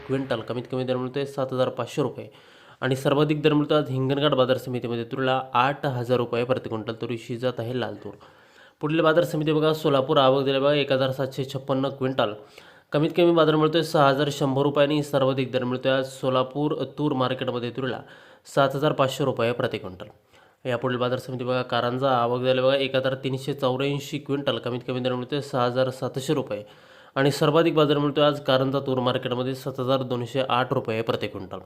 Quintal, कमीत कमी दर मिळतो आहे 7,500 रुपये आणि सर्वाधिक दर मिळतो आज हिंगणघाट बाजार समितीमध्ये तुरीला 8,000 रुपये प्रति क्विंटल तुरीची जात आहे लाल तूर. पुढील बाजार समिती बघा सोलापूर, आवक दिले बघा 1,756 क्विंटल, कमीत कमी बाजार मिळतो आहे 6,100 रुपये आणि सर्वाधिक दर मिळतो आहे आज सोलापूर तूर मार्केटमध्ये तुरीला 7,500 रुपये प्रति क्विंटल. यापुढील बाजार समिती बघा कारंजा, आवक झाले बघा 1,384 क्विंटल, कमीत कमी दर मिळतो आहे 6,700 रुपये आणि सर्वाधिक बाजार मिळतो आहे आज कारंजा तूर मार्केटमध्ये 7,208 रुपये प्रति क्विंटल.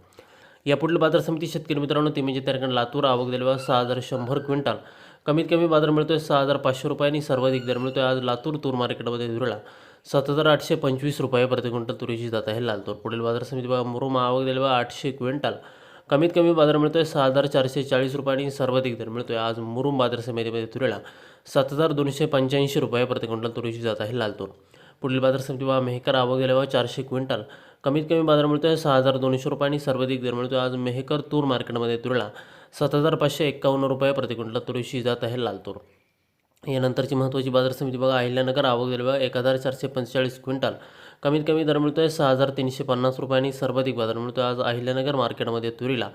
यापुढील बाजार समिती शेतकरी मित्रांनो ती म्हणजे त्या ठिकाणी लातूर, आवक झाले बघा 6,100 क्विंटल, कमीत कमी बाजार मिळतो आहे 6,500 रुपये आणि सर्वाधिक दर मिळतो आहे आज लातूर तूर मार्केटमध्ये तुरीला 7,825 रुपये प्रति क्विंटल तुरीची जात आहे लाल तूर. पुढील बाजार समिती बघा मुरुम, आवक दिले बघा 800 क्विंटल, कमीत कमी बाजार मिळतो आहे 6,440 रुपये आणि सर्वाधिक दर मिळतो आहे आज मुरुम बाजार समितीमध्ये तुरीला 7,285 रुपये प्रति क्विंटल तुरीची जात आहे लाल तूर. पुढील बाजार समिती बघा मेहकर, आवक दिले बघा 400 क्विंटल, कमीत कमी बाजार मिळतो आहे 6,200 रुपये आणि सर्वाधिक दर मिळतो आहे आज मेहकर तूर मार्केटमध्ये तुरीला 7,551 रुपये प्रति क्विंटल तुरीची जात आहे लाल तूर. यानंतरची महत्त्वाची बाजार समिती बघा अहिल्यानगर, आवक दिले बघा 1,445 क्विंटल, कमीत कमी दर मिळतो आहे 6,350 रुपये आणि सर्वाधिक बाजार मिळतो आहे आज अहिल्यानगर मार्केटमध्ये तुरीला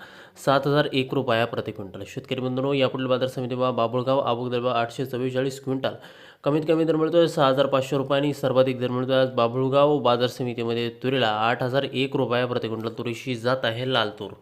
7,001 रुपया प्रति क्विंटल. शेतकरी बंधूंनो यापुढील बाजार समिती बघा बाबुळगाव, आवक दिले बघा 844 क्विंटल, कमीत कमी दर मिळतो आहे 6,500 रुपये आणि सर्वाधिक दर मिळतो आहे आज बाबुळगाव बाजार समितीमध्ये तुरीला 8,001 रुपया प्रति क्विंटल तुरीची जात आहे लाल तूर.